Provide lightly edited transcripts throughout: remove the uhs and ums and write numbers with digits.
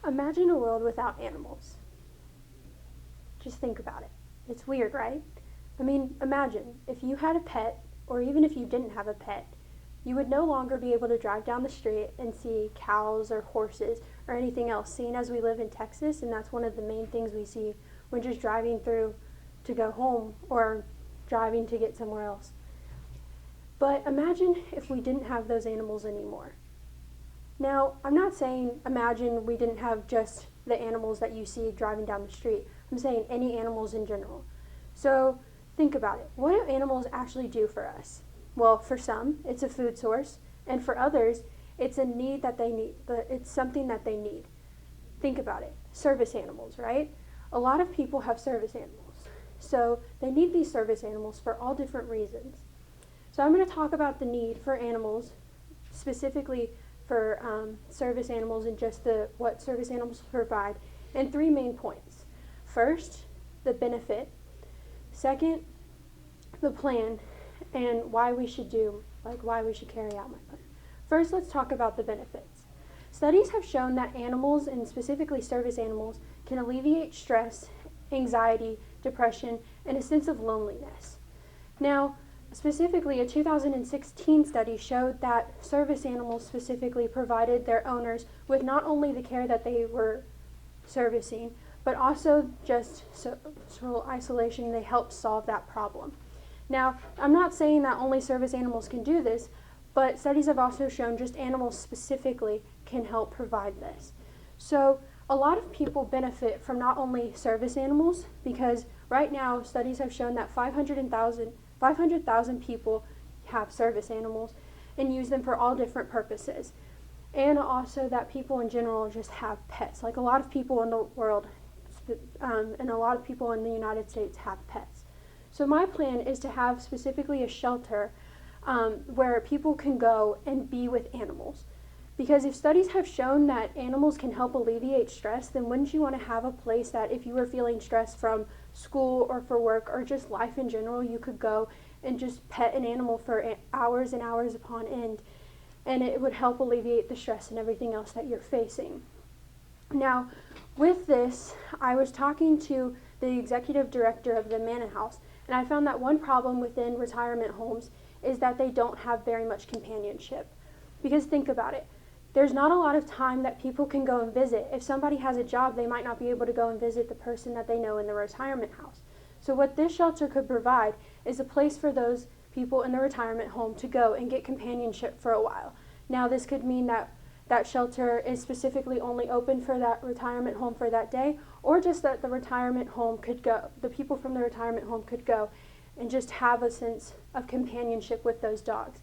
Imagine a world without animals. Just think about it. It's weird, right? I mean, imagine if you had a pet, or even if you didn't have a pet, you would no longer be able to drive down the street and see cows or horses or anything else, seeing as we live in Texas, and that's one of the main things we see when just driving through to go home or driving to get somewhere else. But imagine if we didn't have those animals anymore. Now, I'm not saying imagine we didn't have just the animals that you see driving down the street. I'm saying any animals in general. So think about it. What do animals actually do for us? Well, for some, it's a food source, and for others, it's a need that they need. It's something that they need. Think about it. Service animals, right? A lot of people have service animals. So they need these service animals for all different reasons. So I'm going to talk about the need for animals, specifically for service animals and just what service animals provide, in three main points. First, the benefit. Second, the plan, and why we should carry out my plan. First, let's talk about the benefits. Studies have shown that animals, and specifically service animals, can alleviate stress, anxiety, depression, and a sense of loneliness. Now, specifically, a 2016 study showed that service animals specifically provided their owners with not only the care that they were servicing, but also just social isolation. They helped solve that problem. Now, I'm not saying that only service animals can do this, but studies have also shown just animals specifically can help provide this. So a lot of people benefit from not only service animals, because right now studies have shown that 500,000 people have service animals and use them for all different purposes. And also that people in general just have pets. Like a lot of people in the world and a lot of people in the United States have pets. So my plan is to have specifically a shelter where people can go and be with animals. Because if studies have shown that animals can help alleviate stress, then wouldn't you want to have a place that if you were feeling stressed from school or for work or just life in general, you could go and just pet an animal for hours and hours upon end, and it would help alleviate the stress and everything else that you're facing. Now, with this, I was talking to the executive director of the Manor House, and I found that one problem within retirement homes is that they don't have very much companionship. Because think about it. There's not a lot of time that people can go and visit. If somebody has a job, they might not be able to go and visit the person that they know in the retirement house. So what this shelter could provide is a place for those people in the retirement home to go and get companionship for a while. Now, this could mean that that shelter is specifically only open for that retirement home for that day, or just that the people from the retirement home could go and just have a sense of companionship with those dogs.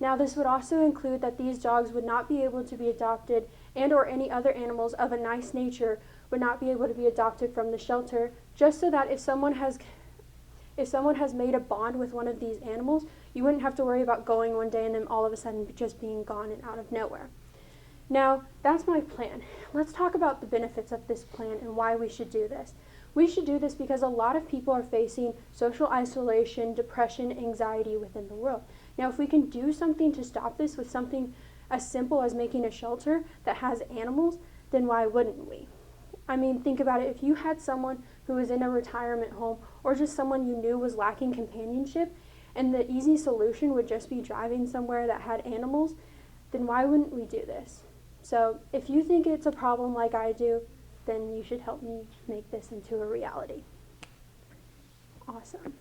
Now, this would also include that these dogs would not be able to be adopted, and or any other animals of a nice nature would not be able to be adopted from the shelter, just so that if someone has made a bond with one of these animals, you wouldn't have to worry about going one day and then all of a sudden just being gone and out of nowhere. Now, that's my plan. Let's talk about the benefits of this plan and why we should do this. We should do this because a lot of people are facing social isolation, depression, anxiety within the world. Now, if we can do something to stop this with something as simple as making a shelter that has animals, then why wouldn't we? I mean, think about it. If you had someone who was in a retirement home or just someone you knew was lacking companionship, and the easy solution would just be driving somewhere that had animals, then why wouldn't we do this? So if you think it's a problem like I do, then you should help me make this into a reality. Awesome.